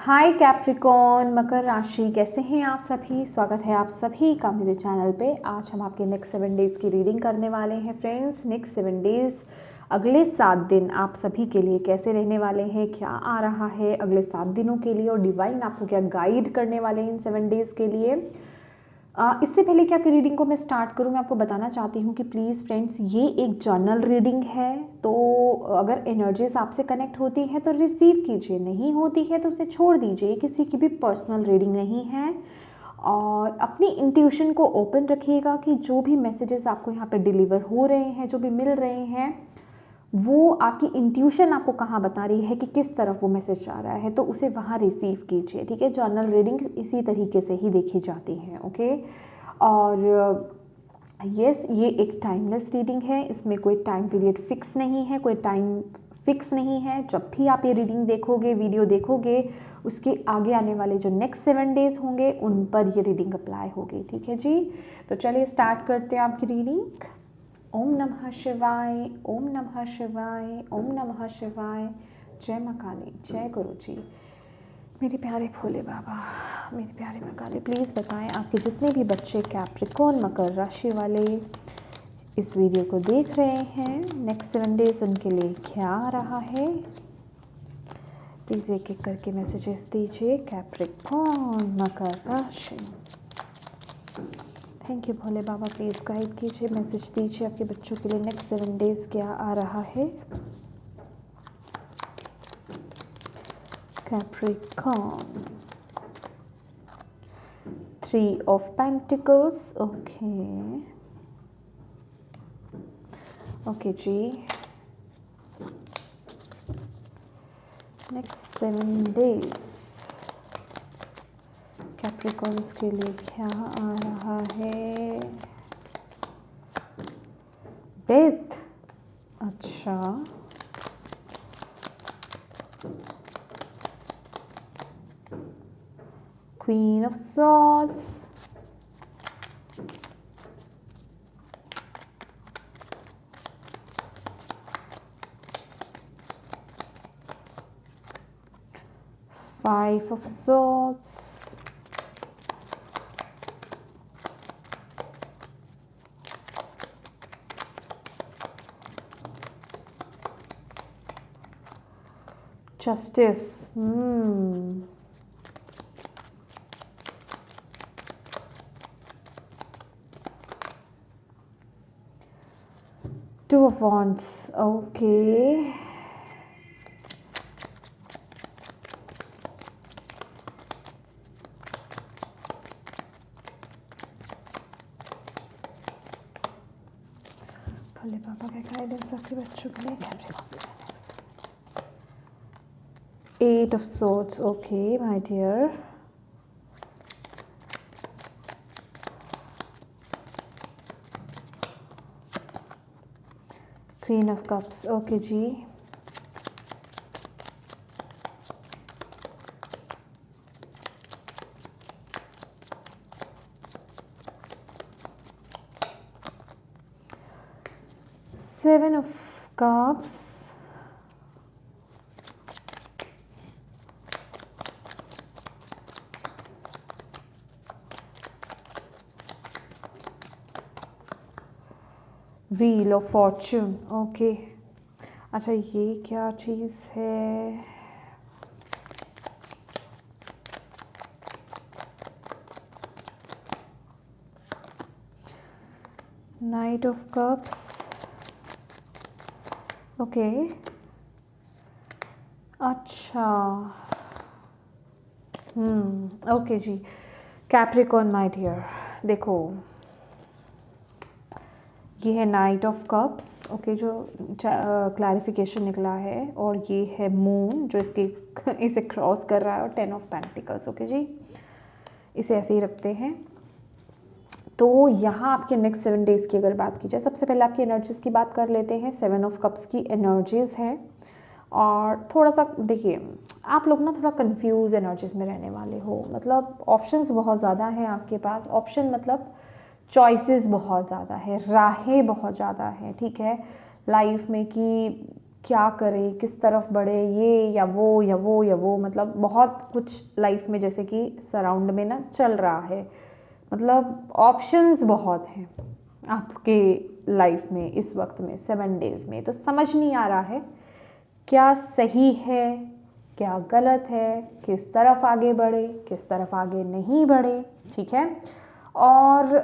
हाय Capricorn, मकर राशि, कैसे हैं आप सभी। स्वागत है आप सभी का मेरे चैनल पे। आज हम आपके नेक्स्ट 7 डेज़ की रीडिंग करने वाले हैं फ्रेंड्स। नेक्स्ट 7 डेज़, अगले 7 दिन आप सभी के लिए कैसे रहने वाले हैं, क्या आ रहा है अगले 7 दिनों के लिए और डिवाइन आपको क्या गाइड करने वाले हैं इन 7 डेज़ के लिए। इससे पहले कि आपकी रीडिंग को मैं स्टार्ट करूं, मैं आपको बताना चाहती हूं कि प्लीज़ फ्रेंड्स, ये एक जर्नल रीडिंग है, तो अगर एनर्जीज आपसे कनेक्ट होती है तो रिसीव कीजिए, नहीं होती है तो उसे छोड़ दीजिए। किसी की भी पर्सनल रीडिंग नहीं है। और अपनी इंट्यूशन को ओपन रखिएगा कि जो भी मैसेजेस आपको यहाँ पे डिलीवर हो रहे हैं, जो भी मिल रहे हैं, वो आपकी इंट्यूशन आपको कहाँ बता रही है कि किस तरफ वो मैसेज जा रहा है, तो उसे वहाँ रिसीव कीजिए। ठीक है, जर्नल रीडिंग इसी तरीके से ही देखी जाती है। ओके, और यस, ये एक टाइमलेस रीडिंग है, इसमें कोई टाइम पीरियड फिक्स नहीं है, कोई टाइम फिक्स नहीं है। जब भी आप ये रीडिंग देखोगे, वीडियो देखोगे, उसके आगे आने वाले जो नेक्स्ट 7 डेज़ होंगे उन पर ये रीडिंग अप्लाई होगी। ठीक है जी, तो चलिए स्टार्ट करते हैं आपकी रीडिंग। ओम नमः शिवाय, ओम नमः शिवाय, ओम नमः शिवाय। जय माँ काली, जय गुरु जी। मेरे प्यारे भोले बाबा, मेरे प्यारे माँ काली, प्लीज़ बताएं आपके जितने भी बच्चे कैप्रिकॉर्न मकर राशि वाले इस वीडियो को देख रहे हैं, नेक्स्ट 7 डेज़ उनके लिए क्या आ रहा है। प्लीज़ एक एक करके मैसेजेस दीजिए। कैप्रिकॉर्न मकर राशि, thank you Bhole Baba, please guide कीजिए, मैसेज दीजिए आपके बच्चों के लिए नेक्स्ट 7 डेज़ क्या आ रहा है। कैप्रिकॉर्न, 3 of Pentacles, ओके जी। नेक्स्ट 7 डेज़ कैप्रिकॉर्न्स के लिए क्या आ रहा है। डेथ, अच्छा, queen of swords, five of swords, justice, two of wands, okay, Bhole Baba का गाइडेंस आपके बच्चों के लिए। 8 of swords, okay my dear, Queen of Cups, okay जी, Seven of Cups, wheel of fortune, okay. अच्छा, ये क्या चीज़ है। नाइट ऑफ कप्स, ओके, अच्छा, ओके जी। कैप्रिकॉर्न माय डियर, देखो ये है नाइट ऑफ कप्स, ओके, जो क्लैरिफिकेशन निकला है, और ये है मून जो इसे क्रॉस कर रहा है, और 10 ऑफ पेंटिकल्स, ओके जी। इसे ऐसे ही रखते हैं। तो यहाँ आपके नेक्स्ट 7 डेज़ की अगर बात की जाए, सबसे पहले आपकी एनर्जीज़ की बात कर लेते हैं। 7 ऑफ कप्स की एनर्जीज़ है, और थोड़ा सा देखिए, आप लोग ना थोड़ा कंफ्यूज एनर्जीज़ में रहने वाले हो। मतलब ऑप्शंस बहुत ज़्यादा हैं आपके पास। ऑप्शन मतलब चॉइसेस बहुत ज़्यादा है, राहें बहुत ज़्यादा हैं, ठीक है, लाइफ में कि क्या करें, किस तरफ बढ़े, ये या वो या वो या वो, मतलब बहुत कुछ लाइफ में जैसे कि सराउंड में ना चल रहा है। मतलब ऑप्शंस बहुत हैं आपके लाइफ में इस वक्त में 7 डेज़ में। तो समझ नहीं आ रहा है क्या सही है, क्या गलत है, किस तरफ आगे बढ़े, किस तरफ आगे नहीं बढ़े। ठीक है। और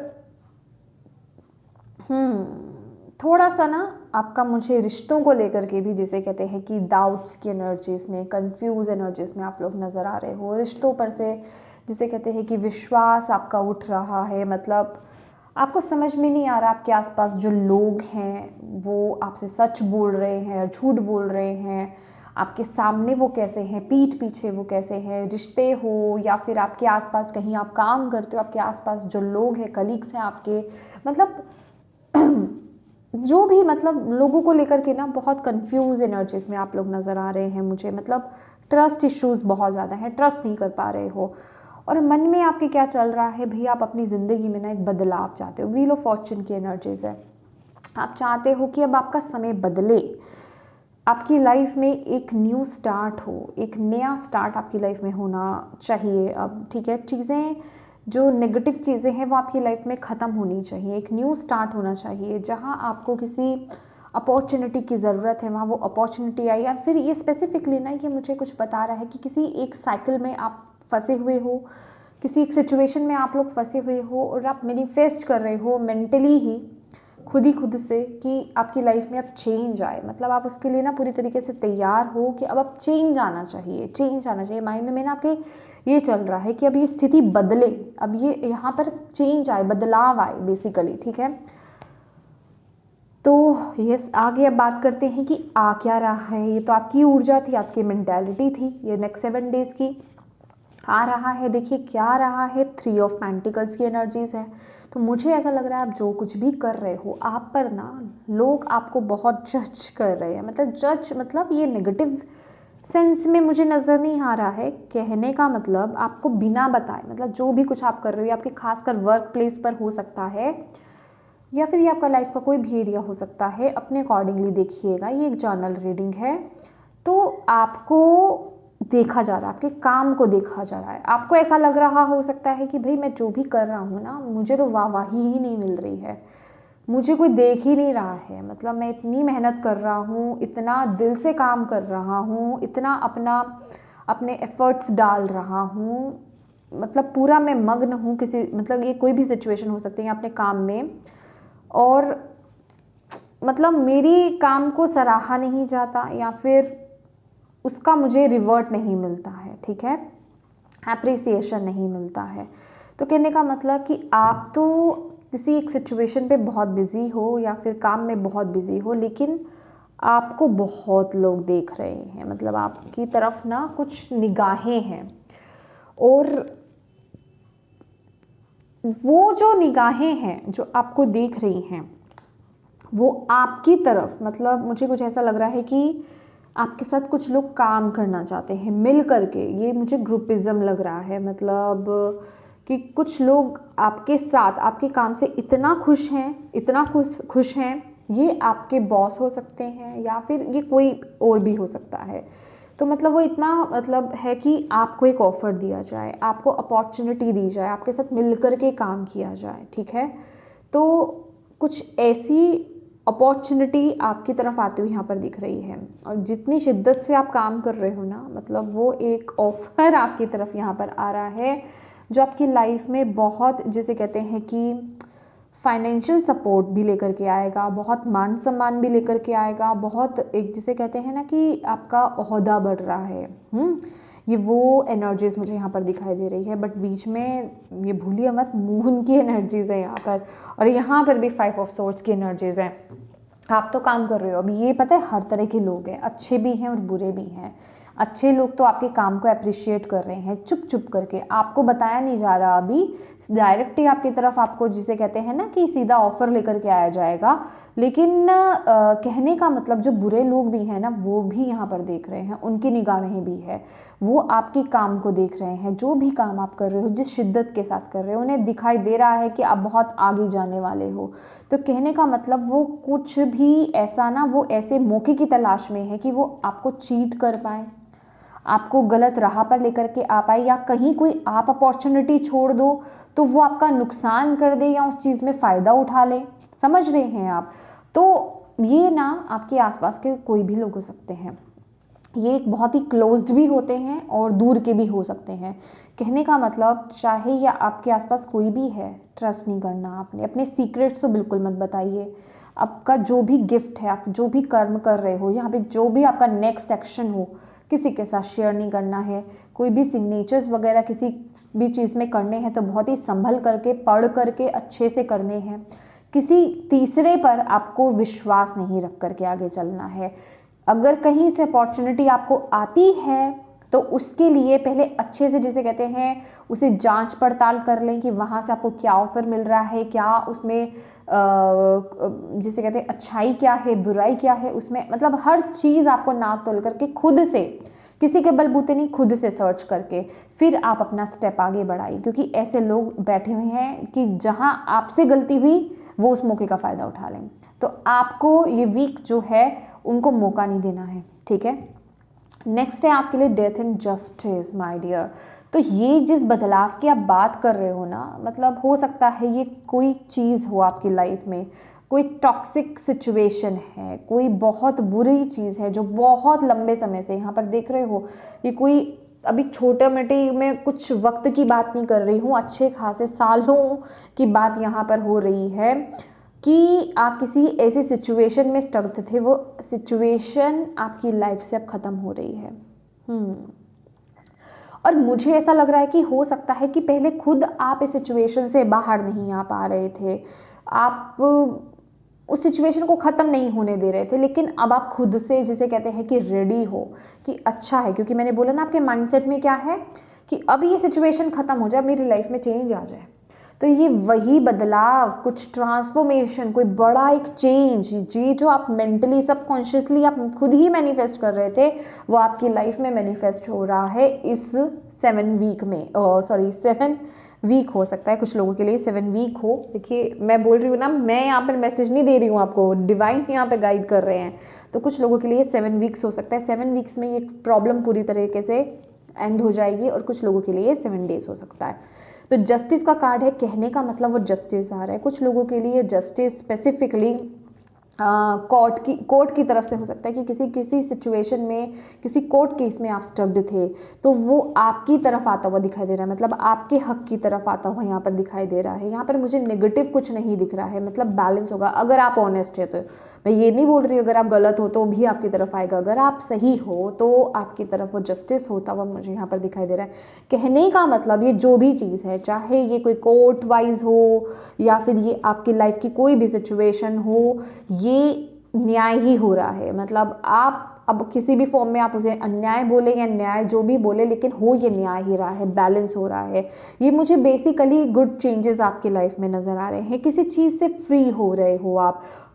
थोड़ा सा ना आपका मुझे रिश्तों को लेकर के भी, जिसे कहते हैं कि डाउट्स की एनर्जीज में, कंफ्यूज एनर्जीज में आप लोग नज़र आ रहे हो। रिश्तों पर से जिसे कहते हैं कि विश्वास आपका उठ रहा है। मतलब आपको समझ में नहीं आ रहा आपके आसपास जो लोग हैं वो आपसे सच बोल रहे हैं या झूठ बोल रहे हैं। आपके सामने वो कैसे हैं, पीठ पीछे वो कैसे हैं। रिश्ते हो या फिर आपके आसपास कहीं आप काम करते हो, आपके आसपास जो लोग हैं, कलीग्स हैं आपके, मतलब जो भी, मतलब लोगों को लेकर के ना बहुत कंफ्यूज एनर्जीज में आप लोग नज़र आ रहे हैं मुझे। मतलब ट्रस्ट इश्यूज बहुत ज़्यादा हैं, ट्रस्ट नहीं कर पा रहे हो। और मन में आपके क्या चल रहा है भैया, आप अपनी ज़िंदगी में ना एक बदलाव चाहते हो। व्हील ऑफ फॉर्चून की एनर्जीज है। आप चाहते हो कि अब आपका समय बदले, आपकी लाइफ में एक न्यू स्टार्ट हो, एक नया स्टार्ट आपकी लाइफ में होना चाहिए अब। ठीक है, चीज़ें जो नेगेटिव चीज़ें हैं वो आपकी लाइफ में ख़त्म होनी चाहिए, एक न्यू स्टार्ट होना चाहिए। जहाँ आपको किसी अपॉर्चुनिटी की ज़रूरत है वहाँ वो अपॉर्चुनिटी आई। या फिर ये स्पेसिफिकली ना ये मुझे कुछ बता रहा है कि किसी एक साइकिल में आप फंसे हुए हो, किसी एक सिचुएशन में आप लोग फंसे हुए हो और आप मैनिफेस्ट कर रहे हो मेंटली ही खुद से कि आपकी लाइफ में अब चेंज आए। मतलब आप उसके लिए ना पूरी तरीके से तैयार हो कि अब चेंज आना चाहिए, चेंज आना चाहिए। माइंड में ना आपके ये चल रहा है कि अब ये स्थिति बदले, अब ये यहाँ पर चेंज आए, बदलाव आए बेसिकली। ठीक है, तो ये आगे अब बात करते हैं कि आ क्या रहा है। ये तो आपकी ऊर्जा थी, आपकी मेंटालिटी थी। ये नेक्स्ट 7 डेज़ की आ रहा है। देखिए क्या आ रहा है, 3 ऑफ पेंटिकल्स की एनर्जीज है। तो मुझे ऐसा लग रहा है आप जो कुछ भी कर रहे हो, आप पर ना लोग आपको बहुत जज कर रहे हैं। मतलब जज, मतलब ये नेगेटिव सेंस में मुझे नज़र नहीं आ रहा है। कहने का मतलब आपको बिना बताए, मतलब जो भी कुछ आप कर रहे हो, आपके खासकर वर्क प्लेस पर हो सकता है या फिर ये आपका लाइफ का कोई भी एरिया हो सकता है, अपने अकॉर्डिंगली देखिएगा। ये एक जर्नल रीडिंग है। तो आपको देखा जा रहा है, आपके काम को देखा जा रहा है। आपको ऐसा लग रहा हो सकता है कि भाई मैं जो भी कर रहा हूँ ना, मुझे तो वाहवाही ही नहीं मिल रही है, मुझे कोई देख ही नहीं रहा है। मतलब मैं इतनी मेहनत कर रहा हूँ, इतना दिल से काम कर रहा हूँ, इतना अपने एफर्ट्स डाल रहा हूँ, मतलब पूरा मैं मग्न हूँ किसी, मतलब ये कोई भी सिचुएशन हो सकती है अपने काम में, और मतलब मेरी काम को सराहा नहीं जाता या फिर उसका मुझे रिवर्ट नहीं मिलता है। ठीक है, एप्रिसिएशन नहीं मिलता है। तो कहने का मतलब कि आप तो किसी एक सिचुएशन पे बहुत बिजी हो या फिर काम में बहुत बिजी हो, लेकिन आपको बहुत लोग देख रहे हैं। मतलब आपकी तरफ ना कुछ निगाहें हैं, और वो जो निगाहें हैं जो आपको देख रही हैं वो आपकी तरफ, मतलब मुझे कुछ ऐसा लग रहा है कि आपके साथ कुछ लोग काम करना चाहते हैं मिल करके। ये मुझे ग्रुपिज्म लग रहा है। मतलब कि कुछ लोग आपके साथ आपके काम से इतना खुश हैं, इतना खुश हैं। ये आपके बॉस हो सकते हैं या फिर ये कोई और भी हो सकता है। तो मतलब वो इतना, मतलब है कि आपको एक ऑफ़र दिया जाए, आपको अपॉर्चुनिटी दी जाए, आपके साथ मिल कर के काम किया जाए। ठीक है, तो कुछ ऐसी अपॉर्चुनिटी आपकी तरफ आती हुई यहाँ पर दिख रही है। और जितनी शिद्दत से आप काम कर रहे हो ना, मतलब वो एक ऑफ़र आपकी तरफ यहाँ पर आ रहा है जो आपकी लाइफ में बहुत, जिसे कहते हैं कि फाइनेंशियल सपोर्ट भी लेकर के आएगा, बहुत मान सम्मान भी लेकर के आएगा, बहुत एक जिसे कहते हैं ना कि आपका ओहदा बढ़ रहा है। ये वो एनर्जीज़ मुझे यहाँ पर दिखाई दे रही है। बट बीच में ये भूलिए मत, मून की एनर्जीज़ है यहाँ पर, और यहाँ पर भी 5 ऑफ सोर्ड्स की एनर्जीज़ हैं। आप तो काम कर रहे हो। अभी ये पता है हर तरह के लोग हैं, अच्छे भी हैं और बुरे भी हैं। अच्छे लोग तो आपके काम को अप्रिशिएट कर रहे हैं चुप चुप करके, आपको बताया नहीं जा रहा अभी, डायरेक्ट ही आपकी तरफ, आपको जिसे कहते हैं ना कि सीधा ऑफर लेकर के आया जाएगा लेकिन कहने का मतलब जो बुरे लोग भी हैं ना, वो भी यहाँ पर देख रहे हैं, उनकी निगाहें भी है, वो आपके काम को देख रहे हैं। जो भी काम आप कर रहे हो, जिस शिद्दत के साथ कर रहे हो, उन्हें दिखाई दे रहा है कि आप बहुत आगे जाने वाले हो। तो कहने का मतलब वो कुछ भी ऐसा ना, वो ऐसे मौके की तलाश में है कि वो आपको चीट कर पाए, आपको गलत राह पर लेकर के आ पाए, या कहीं कोई आप अपॉर्चुनिटी छोड़ दो तो वो आपका नुकसान कर दे या उस चीज़ में फ़ायदा उठा ले। समझ रहे हैं आप? तो ये ना आपके आसपास के कोई भी लोग हो सकते हैं, ये एक बहुत ही क्लोज्ड भी होते हैं और दूर के भी हो सकते हैं। कहने का मतलब चाहे या आपके आसपास कोई भी है, ट्रस्ट नहीं करना आपने, अपने सीक्रेट्स तो बिल्कुल मत बताइए। आपका जो भी गिफ्ट है, आप जो भी कर्म कर रहे हो, यहाँ पे जो भी आपका नेक्स्ट एक्शन हो, किसी के साथ शेयर नहीं करना है। कोई भी सिग्नेचर्स वगैरह किसी भी चीज़ में करने हैं तो बहुत ही संभल करके, पढ़ करके अच्छे से करने हैं। किसी तीसरे पर आपको विश्वास नहीं रख करके आगे चलना है। अगर कहीं से अपॉर्चुनिटी आपको आती है तो उसके लिए पहले अच्छे से, जिसे कहते हैं, उसे जांच पड़ताल कर लें कि वहाँ से आपको क्या ऑफर मिल रहा है, क्या उसमें जिसे कहते हैं अच्छाई क्या है, बुराई क्या है उसमें। मतलब हर चीज़ आपको नाप तोल करके खुद से, किसी के बलबूते नहीं, खुद से सर्च करके फिर आप अपना स्टेप आगे बढ़ाइए। क्योंकि ऐसे लोग बैठे हुए हैं कि जहाँ आपसे गलती हुई वो उस मौके का फ़ायदा उठा लें। तो आपको ये वीक जो है उनको मौका नहीं देना है, ठीक है। नेक्स्ट है आपके लिए death and justice my dear. तो ये जिस बदलाव की आप बात कर रहे हो ना, मतलब हो सकता है ये कोई चीज़ हो आपकी लाइफ में, कोई टॉक्सिक सिचुएशन है, कोई बहुत बुरी चीज़ है जो बहुत लंबे समय से यहाँ पर देख रहे हो। ये कोई अभी छोटे मोटे में कुछ वक्त की बात नहीं कर रही हूँ, अच्छे खासे सालों की बात यहाँ पर हो रही है कि आप किसी ऐसी सिचुएशन में स्टक थे, वो सिचुएशन आपकी लाइफ से अब ख़त्म हो रही है। और मुझे ऐसा लग रहा है कि हो सकता है कि पहले खुद आप इस सिचुएशन से बाहर नहीं आ पा रहे थे, आप उस सिचुएशन को ख़त्म नहीं होने दे रहे थे, लेकिन अब आप खुद से, जिसे कहते हैं कि रेडी हो कि अच्छा है। क्योंकि मैंने बोला ना, आपके माइंडसेट में क्या है कि अब ये सिचुएशन ख़त्म हो जाए, मेरी लाइफ में चेंज आ जाए। तो ये वही बदलाव, कुछ ट्रांसफॉर्मेशन, कोई बड़ा एक चेंज, ये जो आप मेंटली सबकॉन्शियसली आप खुद ही मैनिफेस्ट कर रहे थे, वो आपकी लाइफ में मैनिफेस्ट हो रहा है इस 7 वीक में। 7 वीक हो सकता है कुछ लोगों के लिए, 7 वीक हो। देखिए मैं बोल रही हूँ ना, मैं यहाँ पर मैसेज नहीं दे रही हूँ आपको, डिवाइन यहाँ पे गाइड कर रहे हैं। तो कुछ लोगों के लिए 7 वीक्स हो सकता है। 7 वीक्स में ये प्रॉब्लम पूरी तरीके से एंड हो जाएगी, और कुछ लोगों के लिए 7 डेज हो सकता है। तो जस्टिस का कार्ड है, कहने का मतलब वो जस्टिस आ रहा है। कुछ लोगों के लिए जस्टिस स्पेसिफिकली कोर्ट की तरफ से हो सकता है कि किसी सिचुएशन में, किसी कोर्ट केस में आप स्टक्ड थे, तो वो आपकी तरफ आता हुआ दिखाई दे रहा है, मतलब आपके हक की तरफ आता हुआ यहाँ पर दिखाई दे रहा है। यहाँ पर मुझे नेगेटिव कुछ नहीं दिख रहा है, मतलब बैलेंस होगा अगर आप ऑनेस्ट है। तो मैं ये नहीं बोल रही अगर आप गलत हो तो भी आपकी तरफ आएगा, अगर आप सही हो तो आपकी तरफ वो जस्टिस होता हुआ मुझे यहाँ पर दिखाई दे रहा है। कहने का मतलब ये जो भी चीज़ है, चाहे ये कोई कोर्ट वाइज हो या फिर ये आपकी लाइफ की कोई भी सिचुएशन हो, ये न्याय ही हो रहा है। मतलब आप अब किसी भी फॉर्म में आप उसे अन्याय बोले या न्याय, जो भी बोले, लेकिन हो ये न्याय ही रहा है, बैलेंस हो रहा है। ये मुझे बेसिकली गुड चेंजेस आपकी लाइफ में नज़र आ रहे हैं। किसी चीज़ से फ्री हो रहे हो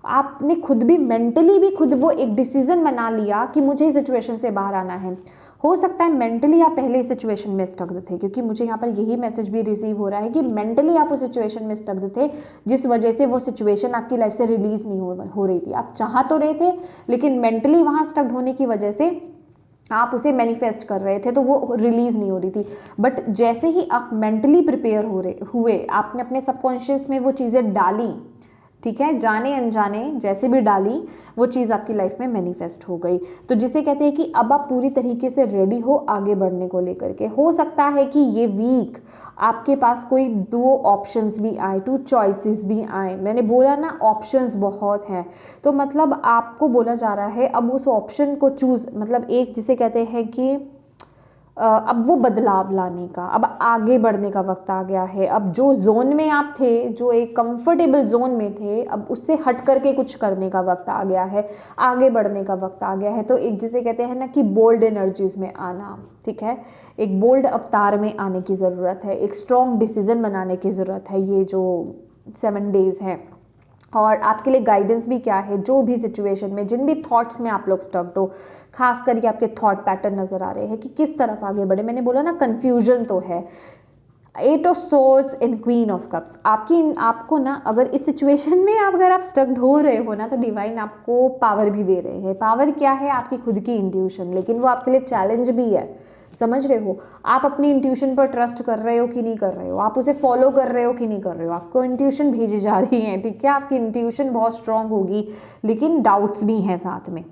आपने खुद भी मेंटली भी खुद वो एक डिसीजन बना लिया कि मुझे इस सिचुएशन से बाहर आना है। हो सकता है मेंटली आप पहले इस सिचुएशन में स्टक्ड थे, क्योंकि मुझे यहाँ पर यही मैसेज भी रिसीव हो रहा है कि मेंटली आप उस सिचुएशन में स्टक्ड थे, जिस वजह से वो सिचुएशन आपकी लाइफ से रिलीज नहीं हो रही थी। आप चाह तो रहे थे, लेकिन मेंटली वहाँ स्टक्ड होने की वजह से आप उसे मैनिफेस्ट कर रहे थे, तो वो रिलीज नहीं हो रही थी। बट जैसे ही आप मेंटली प्रिपेयर हुए, आपने अपने सबकॉन्शियस में वो चीज़ें डाली, ठीक है, जाने अनजाने जैसे भी डाली, वो चीज़ आपकी लाइफ में मैनिफेस्ट हो गई। तो जिसे कहते हैं कि अब आप पूरी तरीके से रेडी हो आगे बढ़ने को लेकर के। हो सकता है कि ये वीक आपके पास कोई 2 ऑप्शंस भी आए, 2 चॉइसेस भी आए। मैंने बोला ना, ऑप्शंस बहुत हैं, तो मतलब आपको बोला जा रहा है अब उस ऑप्शन को चूज़, मतलब एक जिसे कहते हैं कि अब वो बदलाव लाने का, अब आगे बढ़ने का वक्त आ गया है। अब जो जोन में आप थे, जो एक कंफर्टेबल जोन में थे, अब उससे हट करके कुछ करने का वक्त आ गया है, आगे बढ़ने का वक्त आ गया है। तो एक जिसे कहते हैं ना कि बोल्ड एनर्जीज में आना, ठीक है, एक बोल्ड अवतार में आने की ज़रूरत है, एक स्ट्रॉन्ग डिसीजन बनाने की ज़रूरत है। ये जो 7 डेज है, और आपके लिए गाइडेंस भी क्या है, जो भी सिचुएशन में, जिन भी थॉट्स में आप लोग स्टक्ड हो, खास करके आपके थॉट पैटर्न नज़र आ रहे हैं कि किस तरफ आगे बढ़े। मैंने बोला ना कन्फ्यूजन तो है। 8 of swords and queen of cups, आपको ना अगर इस सिचुएशन में अगर आप स्टक्ड हो रहे हो ना, तो डिवाइन आपको पावर भी दे रहे हैं। पावर क्या है? आपकी खुद की इंट्यूशन, लेकिन वो आपके लिए चैलेंज भी है। समझ रहे हो? आप अपनी इंट्यूशन पर ट्रस्ट कर रहे हो कि नहीं कर रहे हो, आप उसे फॉलो कर रहे हो कि नहीं कर रहे हो। आपको इंट्यूशन भेजी जा रही है, ठीक है, आपकी इंट्यूशन बहुत स्ट्रांग होगी, लेकिन डाउट्स भी हैं साथ में,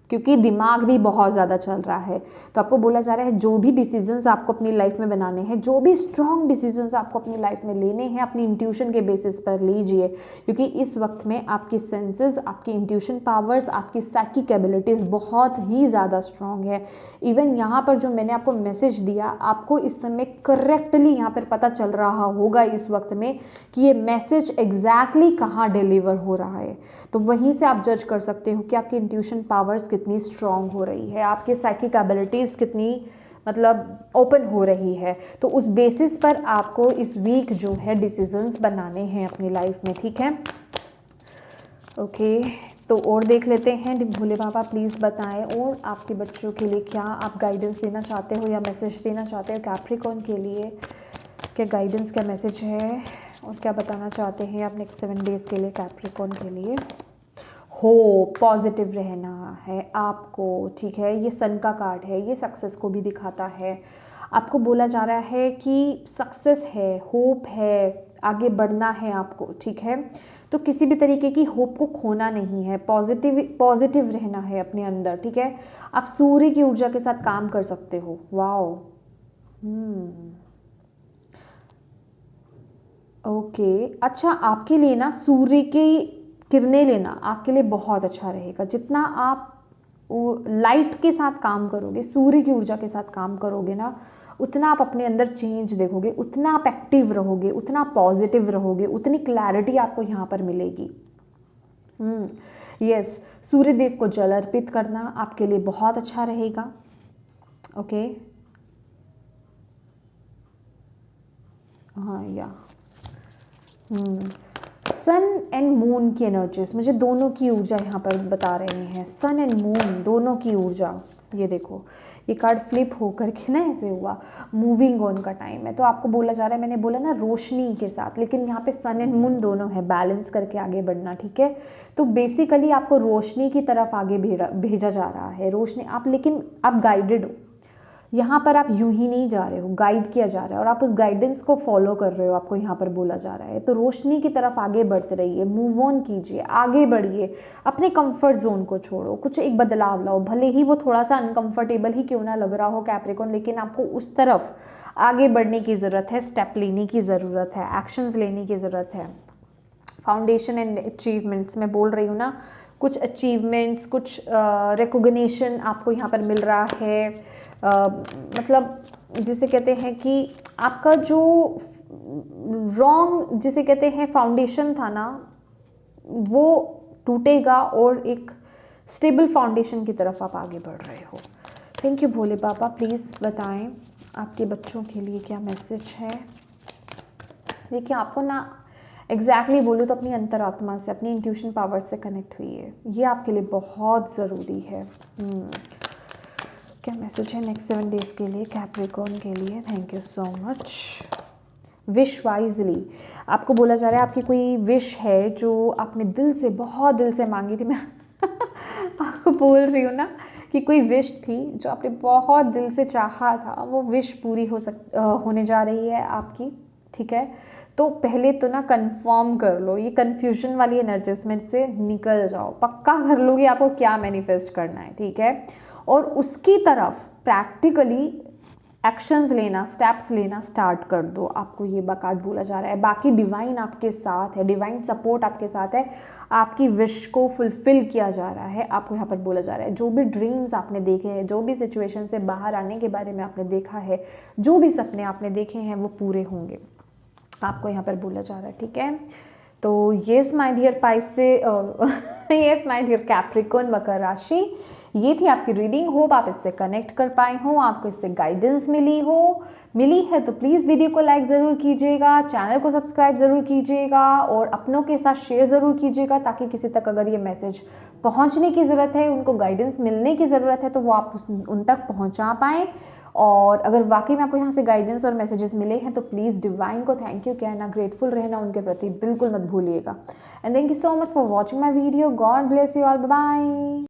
क्योंकि दिमाग भी बहुत ज़्यादा चल रहा है। तो आपको बोला जा रहा है जो भी डिसीजंस आपको अपनी लाइफ में बनाने हैं, जो भी स्ट्रॉन्ग डिसीजंस आपको अपनी लाइफ में लेने हैं, अपनी इंट्यूशन के बेसिस पर लीजिए, क्योंकि इस वक्त में आपकी सेंसेस, आपकी इंट्यूशन पावर्स, आपकी साइकिक एबिलिटीज़ बहुत ही ज़्यादा स्ट्रॉन्ग है। इवन यहाँ पर जो मैंने आपको मैसेज दिया, आपको इस समय करेक्टली यहाँ पर पता चल रहा होगा इस वक्त में कि ये मैसेज एग्जैक्टली कहाँ डिलीवर हो रहा है। तो वहीं से आप जज कर सकते हो कि आपकी इंट्यूशन पावर्स कितनी स्ट्रांग हो रही है, आपके साइकिक एबिलिटीज़ कितनी मतलब ओपन हो रही है। तो उस बेसिस पर आपको इस वीक जो है डिसीजंस बनाने हैं अपनी लाइफ में, ठीक है। ओके, तो और देख लेते हैं। भोले बाबा प्लीज़ बताएं और आपके बच्चों के लिए क्या आप गाइडेंस देना चाहते हो या मैसेज देना चाहते हो कैप्रिकॉर्न के लिए। क्या गाइडेंस, क्या मैसेज है और क्या बताना चाहते हैं आप नेक्स्ट 7 डेज़ के लिए कैप्रिकॉर्न के लिए। हो पॉजिटिव रहना है आपको, ठीक है। ये सन का कार्ड है, ये सक्सेस को भी दिखाता है। आपको बोला जा रहा है कि सक्सेस है, होप है, आगे बढ़ना है आपको, ठीक है। तो किसी भी तरीके की होप को खोना नहीं है, पॉजिटिव रहना है अपने अंदर, ठीक है। आप सूर्य की ऊर्जा के साथ काम कर सकते हो। वाओ, ओके, अच्छा, आपके लिए ना सूर्य की किरणें लेना आपके लिए बहुत अच्छा रहेगा। जितना आप लाइट के साथ काम करोगे, सूर्य की ऊर्जा के साथ काम करोगे ना, उतना आप अपने अंदर चेंज देखोगे, उतना आप एक्टिव रहोगे, उतना पॉजिटिव रहोगे, उतनी क्लैरिटी आपको यहाँ पर मिलेगी। यस, सूर्य देव को जल अर्पित करना आपके लिए बहुत अच्छा रहेगा। ओके, हाँ, या सन एंड मून की एनर्जीज, मुझे दोनों की ऊर्जा यहाँ पर बता रहे हैं। सन एंड मून दोनों की ऊर्जा, ये देखो, ये कार्ड फ्लिप होकर के ना ऐसे हुआ, मूविंग ऑन का टाइम है। तो आपको बोला जा रहा है, मैंने बोला ना रोशनी के साथ, लेकिन यहाँ पे सन एंड मून दोनों है, बैलेंस करके आगे बढ़ना, ठीक है। तो बेसिकली आपको रोशनी की तरफ आगे भेजा जा रहा है, रोशनी आप, लेकिन आप गाइडेड हो। यहाँ पर आप यूं ही नहीं जा रहे हो, गाइड किया जा रहा है और आप उस गाइडेंस को फॉलो कर रहे हो, आपको यहाँ पर बोला जा रहा है। तो रोशनी की तरफ आगे बढ़ते रहिए, मूव ऑन कीजिए, आगे बढ़िए, अपने कंफर्ट जोन को छोड़ो, कुछ एक बदलाव लाओ, भले ही वो थोड़ा सा अनकंफर्टेबल ही क्यों ना लग रहा हो कैप्रिकॉर्न, लेकिन आपको उस तरफ आगे बढ़ने की ज़रूरत है, स्टेप लेने की ज़रूरत है, एक्शंस लेने की ज़रूरत है। फाउंडेशन एंड अचीवमेंट्स मैं बोल रही हूँ ना, कुछ अचीवमेंट्स, कुछ रिकॉग्निशन आपको यहाँ पर मिल रहा है। मतलब जिसे कहते हैं कि आपका जो रॉन्ग, जिसे कहते हैं फाउंडेशन था ना, वो टूटेगा और एक स्टेबल फाउंडेशन की तरफ आप आगे बढ़ रहे हो। Thank you Bhole Baba, please बताएं आपके बच्चों के लिए क्या मैसेज है। देखिए, आपको ना एग्जैक्टली बोलूँ तो अपनी अंतरात्मा से, अपनी इंट्यूशन पावर से कनेक्ट हुई है, ये आपके लिए बहुत ज़रूरी है। क्या मैसेज है नेक्स्ट 7 डेज़ के लिए कैप्रिकॉर्न के लिए। Thank you so much. Wish wisely, आपको बोला जा रहा है आपकी कोई विश है जो आपने दिल से, बहुत दिल से मांगी थी। मैं आपको बोल रही हूँ ना कि कोई विश थी जो आपने बहुत दिल से चाहा था, वो विश पूरी होने जा रही है आपकी, ठीक है। तो पहले तो ना कंफर्म कर लो, ये कन्फ्यूजन वाली एनर्जीज से निकल जाओ, पक्का कर लो कि आपको क्या मैनिफेस्ट करना है, ठीक है। और उसकी तरफ प्रैक्टिकली एक्शंस लेना, स्टेप्स लेना स्टार्ट कर दो, आपको ये कार्ड बोला जा रहा है। बाकी डिवाइन आपके साथ है, डिवाइन सपोर्ट आपके साथ है, आपकी विश को फुलफिल किया जा रहा है। आपको यहाँ पर बोला जा रहा है जो भी ड्रीम्स आपने देखे हैं, जो भी सिचुएशन से बाहर आने के बारे में आपने देखा है, जो भी सपने आपने देखे हैं, वो पूरे होंगे, आपको यहाँ पर बोला जा रहा है, ठीक है। तो येस माय डियर पाइस से येस माय डियर कैप्रिकॉर्न, मकर राशि, ये थी आपकी रीडिंग। होप आप इससे कनेक्ट कर पाए हो, आपको इससे गाइडेंस मिली है तो प्लीज़ वीडियो को लाइक ज़रूर कीजिएगा, चैनल को सब्सक्राइब ज़रूर कीजिएगा और अपनों के साथ शेयर ज़रूर कीजिएगा, ताकि किसी तक अगर ये मैसेज पहुंचने की ज़रूरत है, उनको गाइडेंस मिलने की ज़रूरत है, तो वो आप उन तक पहुंचा पाएँ। और अगर वाकई में आपको यहाँ से गाइडेंस और मैसेजेस मिले हैं तो प्लीज़ डिवाइन को थैंक यू कहना, ग्रेटफुल रहना उनके प्रति बिल्कुल मत भूलिएगा। And thank you so much for watching my video. God bless you all, bye bye.